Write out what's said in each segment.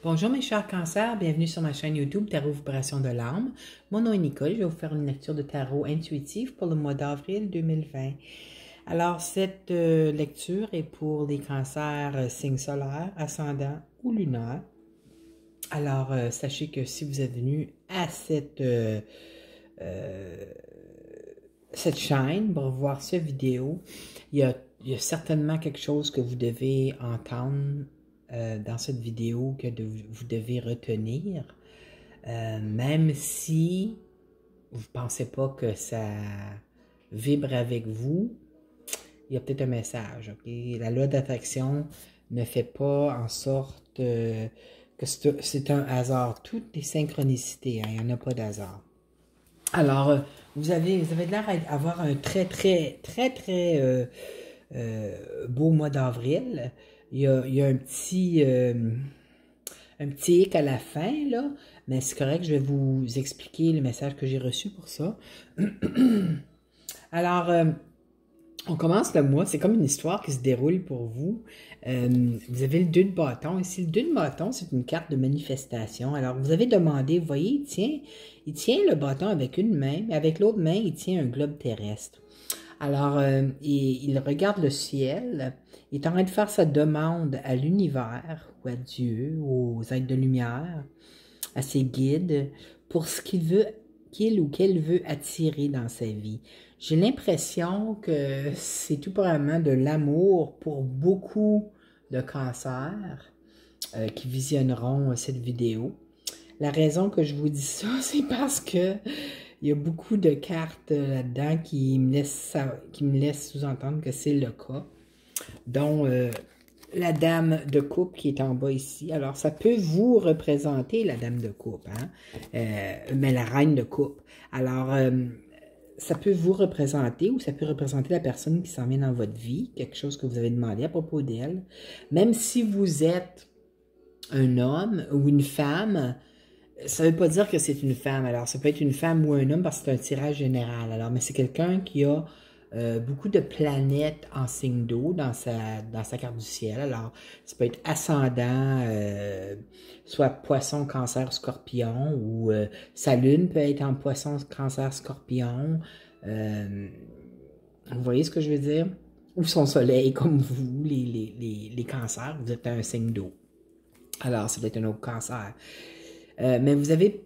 Bonjour mes chers cancers, bienvenue sur ma chaîne YouTube Tarot Vibration de l'âme. Mon nom est Nicole, je vais vous faire une lecture de tarot intuitive pour le mois d'avril 2020. Alors cette lecture est pour les cancers signes solaires, ascendant ou lunaire. Alors sachez que si vous êtes venu à cette chaîne pour voir cette vidéo, il y a certainement quelque chose que vous devez entendre dans cette vidéo que vous devez retenir, même si vous ne pensez pas que ça vibre avec vous, il y a peut-être un message. Okay? La loi d'attraction ne fait pas en sorte que c'est un hasard. Toutes les synchronicités, hein, il n'y en a pas d'hasard. Alors, vous avez l'air d'avoir un très beau mois d'avril. Il y a un petit hic à la fin, là, mais c'est correct, je vais vous expliquer le message que j'ai reçu pour ça. Alors, on commence le mois, c'est comme une histoire qui se déroule pour vous. Vous avez le 2 de bâton. Ici, le 2 de bâton, c'est une carte de manifestation. Alors, vous avez demandé, vous voyez, il tient le bâton avec une main, mais avec l'autre main, il tient un globe terrestre. Alors, il regarde le ciel, il est en train de faire sa demande à l'univers, ou à Dieu, aux êtres de lumière, à ses guides, pour ce qu'il ou qu'elle veut attirer dans sa vie. J'ai l'impression que c'est tout probablement de l'amour pour beaucoup de cancers qui visionneront cette vidéo. La raison que je vous dis ça, c'est parce que il y a beaucoup de cartes là-dedans qui me laissent sous-entendre que c'est le cas, dont la dame de coupe qui est en bas ici. Alors, ça peut vous représenter la dame de coupe, hein? Mais la reine de coupe. Alors, ça peut vous représenter ou ça peut représenter la personne qui s'en vient dans votre vie, quelque chose que vous avez demandé à propos d'elle. Même si vous êtes un homme ou une femme, ça ne veut pas dire que c'est une femme. Alors, ça peut être une femme ou un homme parce que c'est un tirage général. Alors, mais c'est quelqu'un qui a beaucoup de planètes en signe d'eau dans sa carte du ciel. Alors, ça peut être ascendant, soit poisson, cancer, scorpion, ou sa lune peut être en poisson, cancer, scorpion. Vous voyez ce que je veux dire? Ou son soleil, comme vous, les cancers, vous êtes un signe d'eau. Alors, ça peut être un autre cancer. Mais vous avez,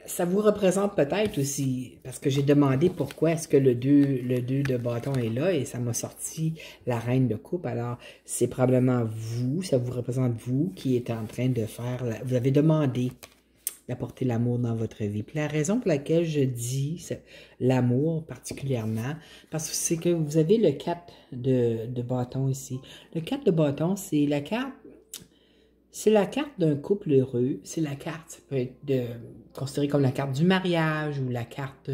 ça vous représente peut-être aussi, parce que j'ai demandé pourquoi est-ce que le 2 de bâton est là, et ça m'a sorti la reine de coupe. Alors, c'est probablement vous, ça vous représente vous, qui êtes en train de faire, vous avez demandé d'apporter l'amour dans votre vie. Puis la raison pour laquelle je dis l'amour particulièrement, parce que c'est que vous avez le 4 de bâton ici. Le 4 de bâton, c'est la carte d'un couple heureux. C'est la carte, ça peut être considérée comme la carte du mariage ou la carte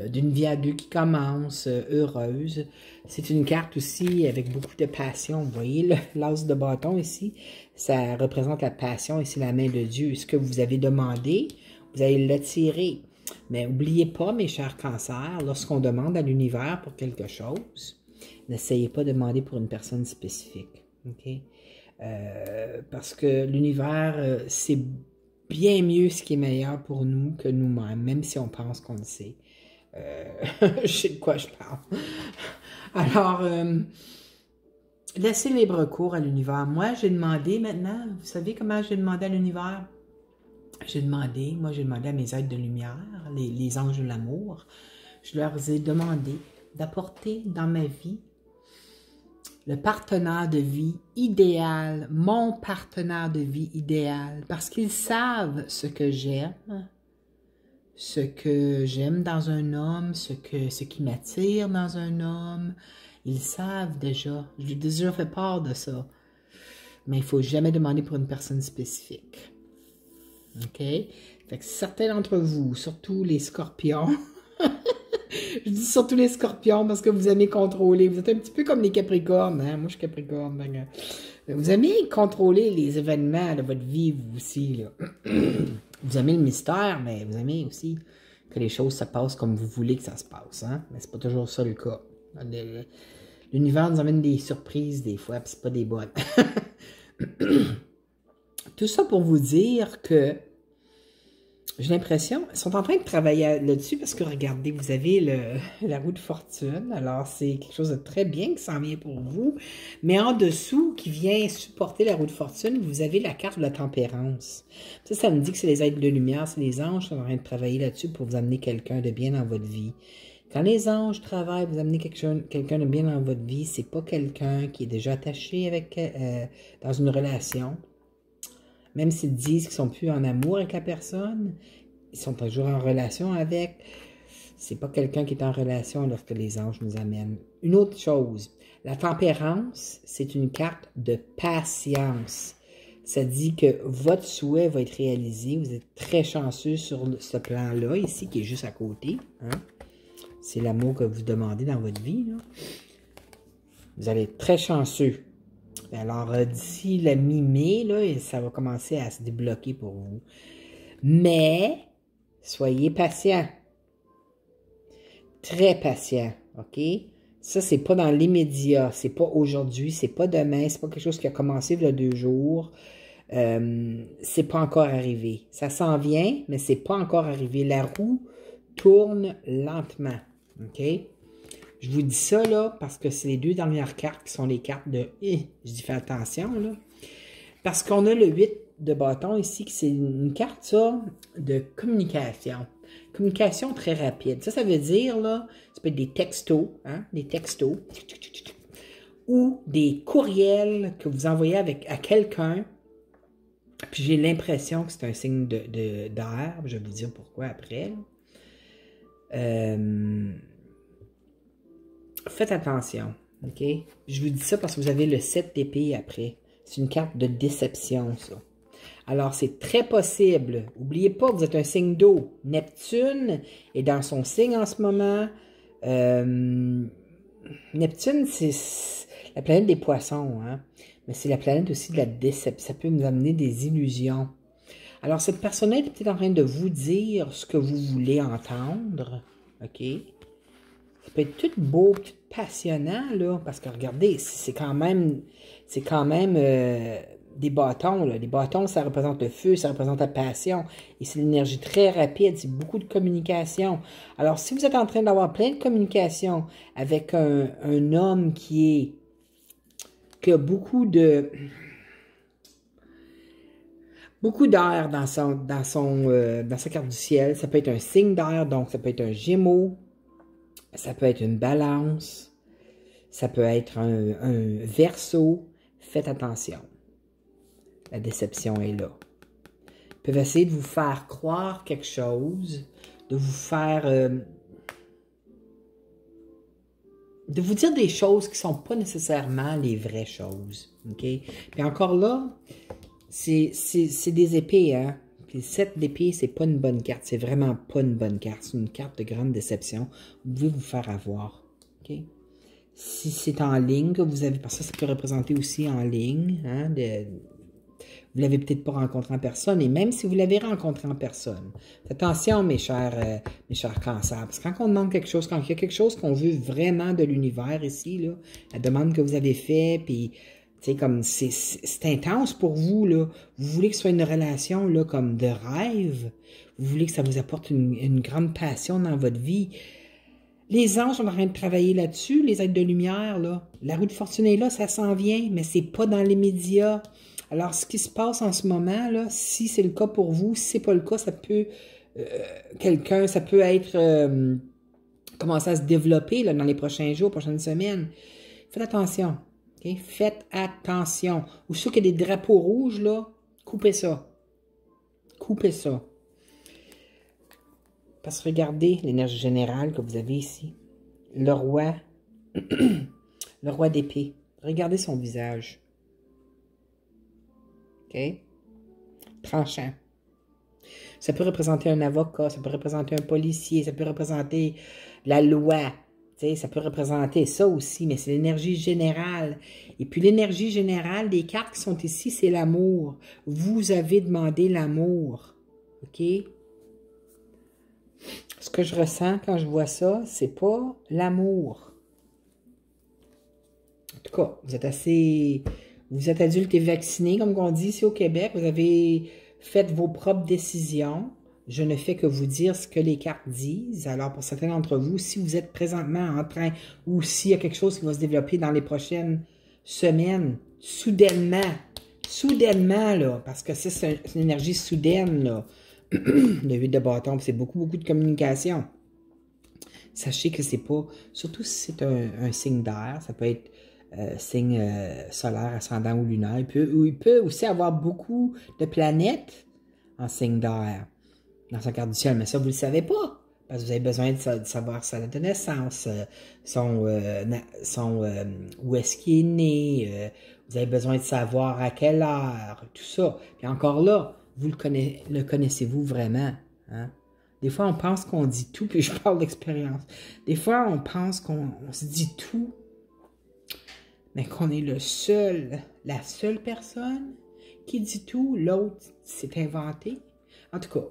d'une vie à deux qui commence, heureuse. C'est une carte aussi avec beaucoup de passion. Vous voyez, l'as de bâton ici, ça représente la passion et c'est la main de Dieu. Ce que vous avez demandé, vous allez l'attirer. Mais n'oubliez pas, mes chers cancers, lorsqu'on demande à l'univers pour quelque chose, n'essayez pas de demander pour une personne spécifique. OK? Parce que l'univers, c'est bien mieux ce qui est meilleur pour nous que nous-mêmes, même si on pense qu'on le sait. Je sais de quoi je parle. Alors, laissez libre cours à l'univers. Moi, j'ai demandé maintenant, vous savez comment j'ai demandé à l'univers? J'ai demandé à mes êtres de lumière, les anges de l'amour, je leur ai demandé d'apporter dans ma vie le partenaire de vie idéal, mon partenaire de vie idéal, parce qu'ils savent ce que j'aime dans un homme, ce qui m'attire dans un homme. Ils savent déjà, j'ai déjà fait part de ça, mais il ne faut jamais demander pour une personne spécifique. OK? Fait que certains d'entre vous, surtout les scorpions, je dis surtout les scorpions parce que vous aimez contrôler. Vous êtes un petit peu comme les capricornes. Hein? Moi, je suis capricorne. Donc, vous aimez contrôler les événements de votre vie, vous aussi. Là. Vous aimez le mystère, mais vous aimez aussi que les choses se passent comme vous voulez que ça se passe. Hein? Mais c'est pas toujours ça le cas. L'univers nous amène des surprises des fois, puis c'est pas des bonnes. Tout ça pour vous dire que j'ai l'impression, ils sont en train de travailler là-dessus parce que regardez, vous avez la roue de fortune. Alors, c'est quelque chose de très bien qui s'en vient pour vous. Mais en dessous, qui vient supporter la roue de fortune, vous avez la carte de la tempérance. Ça me dit que c'est les êtres de lumière, c'est les anges qui sont en train de travailler là-dessus pour vous amener quelqu'un de bien dans votre vie. Quand les anges travaillent, vous amenez quelqu'un de bien dans votre vie, c'est pas quelqu'un qui est déjà attaché avec dans une relation. Même s'ils disent qu'ils sont plus en amour avec la personne, ils sont toujours en relation avec. C'est pas quelqu'un qui est en relation lorsque les anges nous amènent. Une autre chose, la tempérance, c'est une carte de patience. Ça dit que votre souhait va être réalisé. Vous êtes très chanceux sur ce plan-là, ici, qui est juste à côté. Hein? C'est l'amour que vous demandez dans votre vie. Là. Vous allez être très chanceux. Alors, d'ici la mi-mai, ça va commencer à se débloquer pour vous. Mais, soyez patient. Très patient, OK? Ça, c'est pas dans l'immédiat. C'est pas aujourd'hui, c'est pas demain. C'est pas quelque chose qui a commencé il y a 2 jours. C'est pas encore arrivé. Ça s'en vient, mais c'est pas encore arrivé. La roue tourne lentement, OK? Je vous dis ça, là, parce que c'est les 2 dernières cartes qui sont les cartes de... je dis fais attention, là. Parce qu'on a le 8 de bâton ici, qui c'est une carte, ça, de communication. Communication très rapide. Ça veut dire, là, ça peut être des textos, hein, des textos, ou des courriels que vous envoyez à quelqu'un. Puis j'ai l'impression que c'est un signe d'air. Je vais vous dire pourquoi après, faites attention, OK? Je vous dis ça parce que vous avez le 7 d'épée après. C'est une carte de déception, ça. Alors, c'est très possible. N'oubliez pas que vous êtes un signe d'eau. Neptune est dans son signe en ce moment. Neptune, c'est la planète des poissons, hein? Mais c'est la planète aussi de la déception. Ça peut nous amener des illusions. Alors, cette personne-là est peut-être en train de vous dire ce que vous voulez entendre, OK? Ça peut être tout beau, tout passionnant, là, parce que regardez, c'est quand même des bâtons, là. Les bâtons, ça représente le feu, ça représente la passion, et c'est l'énergie très rapide, c'est beaucoup de communication. Alors, si vous êtes en train d'avoir plein de communication avec un homme qui a beaucoup d'air dans sa carte du ciel, ça peut être un signe d'air, donc ça peut être un Gémeaux, ça peut être une Balance, ça peut être un Verseau. Faites attention. La déception est là. Ils peuvent essayer de vous faire croire quelque chose, de vous faire... de vous dire des choses qui ne sont pas nécessairement les vraies choses. OK? Puis encore là, c'est des épées, hein? Puis le 7 d'épée, c'est pas une bonne carte. C'est vraiment pas une bonne carte. C'est une carte de grande déception. Vous pouvez vous faire avoir. OK? Si c'est en ligne que vous avez... Parce que ça peut représenter aussi en ligne. Hein? Vous l'avez peut-être pas rencontré en personne. Et même si vous l'avez rencontré en personne. Faites attention, mes chers cancers. Parce que quand on demande quelque chose, quand il y a quelque chose qu'on veut vraiment de l'univers ici, là, la demande que vous avez faite, puis... C'est comme, c'est intense pour vous, là. Vous voulez que ce soit une relation, là, comme de rêve. Vous voulez que ça vous apporte une grande passion dans votre vie. Les anges sont en train de travailler là-dessus, les êtres de lumière, là. La roue de fortune est là, ça s'en vient, mais c'est pas dans les médias. Alors, ce qui se passe en ce moment, là, si c'est le cas pour vous, si c'est pas le cas, ça peut, ça peut être, commencer à se développer, là, dans les prochains jours, prochaines semaines. Faites attention. Okay? Faites attention. Ou ceux qui ont des drapeaux rouges, là, coupez ça. Coupez ça. Parce que regardez l'énergie générale que vous avez ici. Le roi. Le roi d'épée. Regardez son visage. OK? Tranchant. Ça peut représenter un avocat, ça peut représenter un policier, ça peut représenter la loi. Ça peut représenter ça aussi, mais c'est l'énergie générale. Et puis l'énergie générale, les cartes qui sont ici, c'est l'amour. Vous avez demandé l'amour. OK? Ce que je ressens quand je vois ça, c'est pas l'amour. En tout cas, vous Vous êtes adulte et vacciné, comme on dit ici au Québec. Vous avez fait vos propres décisions. Je ne fais que vous dire ce que les cartes disent. Alors, pour certains d'entre vous, si vous êtes présentement en train, ou s'il y a quelque chose qui va se développer dans les prochaines semaines, soudainement, là, parce que c'est une énergie soudaine, là, le 8 de bâton, c'est beaucoup, beaucoup de communication. Sachez que c'est pas, surtout si c'est un signe d'air, ça peut être signe solaire, ascendant ou lunaire. Il peut aussi avoir beaucoup de planètes en signe d'air dans sa carte du ciel, mais ça, vous ne le savez pas. Parce que vous avez besoin de savoir sa date de naissance, où est-ce qu'il est né, vous avez besoin de savoir à quelle heure, tout ça. Puis encore là, vous le connaissez-vous vraiment? Hein? Des fois, on pense qu'on dit tout, puis je parle d'expérience. Des fois, on pense qu'on se dit tout, mais qu'on est la seule personne qui dit tout, l'autre s'est inventé. En tout cas,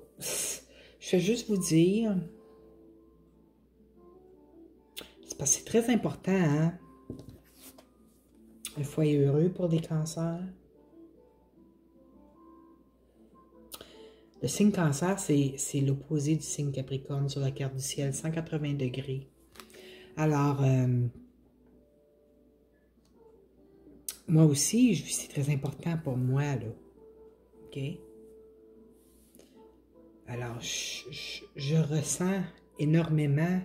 je vais juste vous dire, c'est parce que c'est très important, hein? Un foyer heureux pour des cancers. Le signe cancer, c'est l'opposé du signe capricorne sur la carte du ciel, 180 degrés. Alors, moi aussi, c'est très important pour moi, là. OK? Alors, je ressens énormément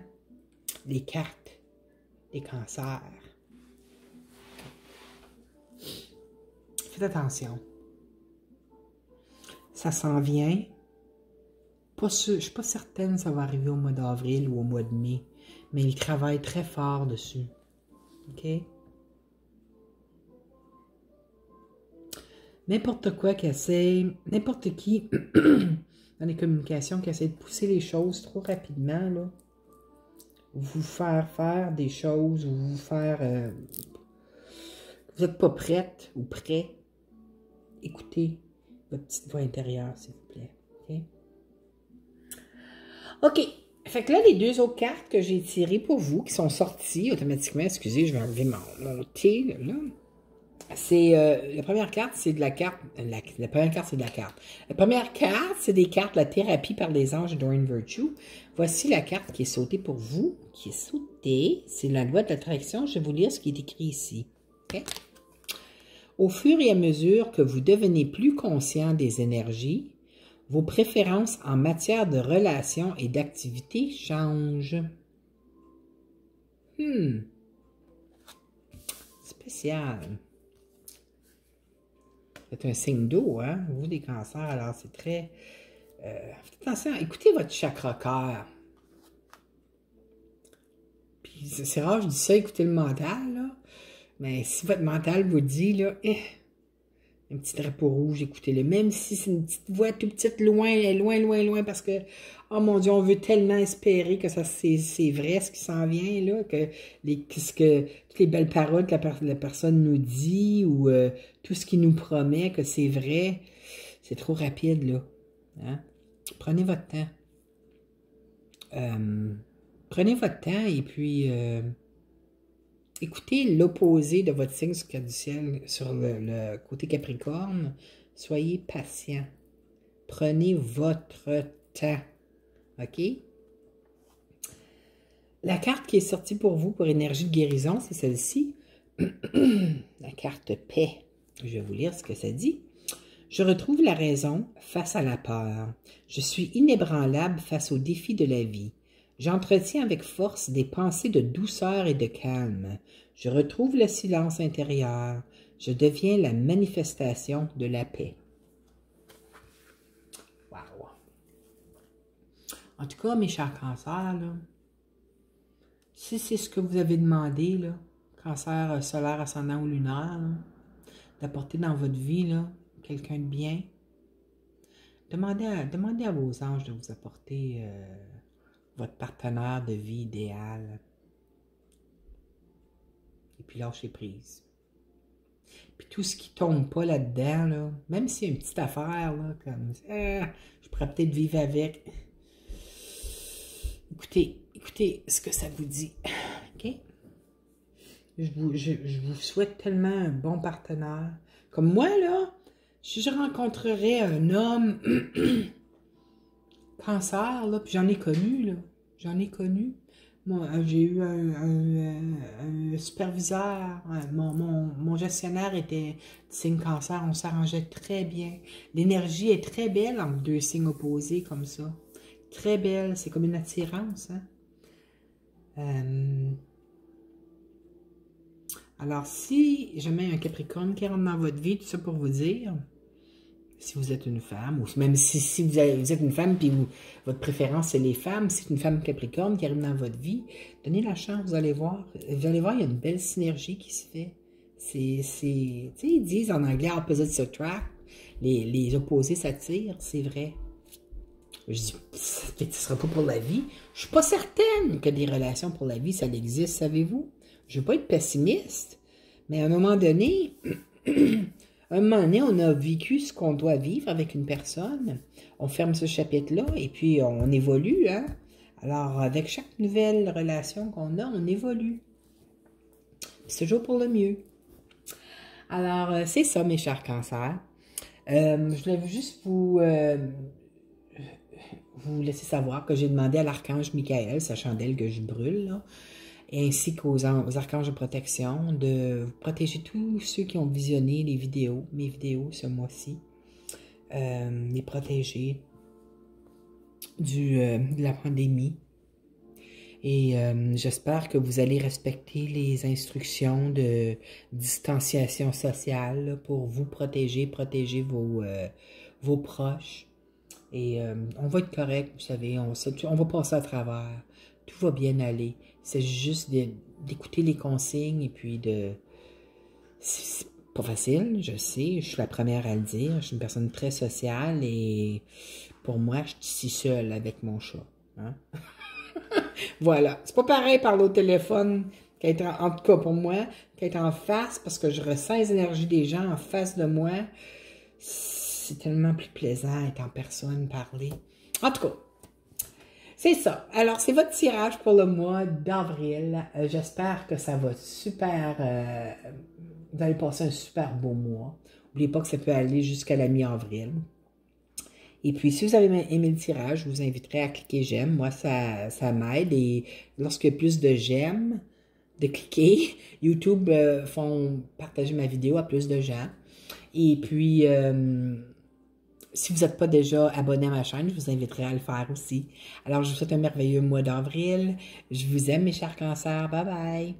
les cartes des cancers. Faites attention. Ça s'en vient. Je ne suis pas certaine que ça va arriver au mois d'avril ou au mois de mai, mais ils travaillent très fort dessus. OK? N'importe quoi qui essaie, n'importe qui dans les communications qui essaie de pousser les choses trop rapidement, là, vous faire faire des choses, ou vous faire... vous n'êtes pas prête ou prêt. Écoutez votre petite voix intérieure, s'il vous plaît. OK? OK. Fait que là, les deux autres cartes que j'ai tirées pour vous, qui sont sorties automatiquement, excusez, je vais enlever mon thé, là. C'est la première carte, c'est de la carte. La première carte, c'est de la carte. La première carte, c'est des cartes, la thérapie par les anges de Doreen Virtue. Voici la carte qui est sautée pour vous, qui est sautée. C'est la loi de l'attraction. Je vais vous lire ce qui est écrit ici. Okay? Au fur et à mesure que vous devenez plus conscient des énergies, vos préférences en matière de relations et d'activités changent. Spécial. C'est un signe d'eau, hein? Vous, des cancers, alors c'est très... attention, écoutez votre chakra cœur. Puis c'est rare, je dis ça, écoutez le mental, là. Mais si votre mental vous dit, là, un petit drapeau rouge, écoutez-le. Même si c'est une petite voix tout petite, loin, loin, loin, loin, parce que, oh mon Dieu, on veut tellement espérer que ça c'est vrai ce qui s'en vient, là, que toutes les belles paroles que la personne nous dit, ou tout ce qu'il nous promet, que c'est vrai, c'est trop rapide, là. Hein? Prenez votre temps. Prenez votre temps et puis... écoutez l'opposé de votre signe sur du ciel, sur le côté Capricorne. Soyez patient. Prenez votre temps. OK? La carte qui est sortie pour vous pour énergie de guérison, c'est celle-ci. La carte paix. Je vais vous lire ce que ça dit. Je retrouve la raison face à la peur. Je suis inébranlable face aux défis de la vie. J'entretiens avec force des pensées de douceur et de calme. Je retrouve le silence intérieur. Je deviens la manifestation de la paix. Wow! En tout cas, mes chers cancers, là, si c'est ce que vous avez demandé, là, cancer solaire, ascendant ou lunaire, d'apporter dans votre vie quelqu'un de bien, demandez à vos anges de vous apporter... votre partenaire de vie idéal. Et puis lâchez prise. Puis tout ce qui tombe pas là-dedans, là, même s'il y a une petite affaire, là, comme je pourrais peut-être vivre avec. Écoutez ce que ça vous dit. OK? Je vous souhaite tellement un bon partenaire, Comme moi, là, si je rencontrerais un homme cancer, là, puis j'en ai connu, là, j'en ai connu. Moi, j'ai eu un superviseur, mon gestionnaire était de signe cancer, on s'arrangeait très bien. L'énergie est très belle entre deux signes opposés comme ça. Très belle, c'est comme une attirance, hein? Alors, si jamais un Capricorne qui rentre dans votre vie, tout ça pour vous dire, si vous êtes une femme, ou même si vous êtes une femme, puis votre préférence c'est les femmes, si c'est une femme Capricorne qui arrive dans votre vie, donnez la chance, vous allez voir, il y a une belle synergie qui se fait. Tu sais, ils disent en anglais opposites attract, les opposés s'attirent, c'est vrai. Je dis, ce ne sera pas pour la vie. Je suis pas certaine que des relations pour la vie, ça existe, savez-vous? Je ne veux pas être pessimiste, mais à un moment donné, on a vécu ce qu'on doit vivre avec une personne. On ferme ce chapitre-là et puis on évolue, hein? Alors, avec chaque nouvelle relation qu'on a, on évolue. C'est toujours pour le mieux. Alors, c'est ça, mes chers cancers. Je voulais juste vous laisser savoir que j'ai demandé à l'archange Michael, sa chandelle que je brûle, là, ainsi qu'aux archanges de protection, de protéger tous ceux qui ont visionné mes vidéos ce mois-ci, les protéger de la pandémie. Et j'espère que vous allez respecter les instructions de distanciation sociale là, pour vous protéger vos proches. Et on va être correct, vous savez, on va passer à travers. Tout va bien aller. C'est juste d'écouter les consignes et puis c'est pas facile, je sais, je suis la première à le dire. Je suis une personne très sociale et pour moi, je suis ici seule avec mon chat. Hein? Voilà. C'est pas pareil parler au téléphone qu'être en tout cas pour moi, qu'être en face parce que je ressens les énergies des gens en face de moi. C'est tellement plus plaisant être en personne, parler. En tout cas, c'est ça. Alors, c'est votre tirage pour le mois d'avril. J'espère que ça va super... vous allez passer un super beau mois. N'oubliez pas que ça peut aller jusqu'à la mi-avril. Et puis, si vous avez aimé le tirage, je vous inviterai à cliquer j'aime. Moi, ça m'aide. Et lorsqu'il y a plus de j'aime, de cliquer, YouTube font partager ma vidéo à plus de gens. Et puis... si vous n'êtes pas déjà abonné à ma chaîne, je vous inviterai à le faire aussi. Alors, je vous souhaite un merveilleux mois d'avril. Je vous aime, mes chers cancers. Bye bye!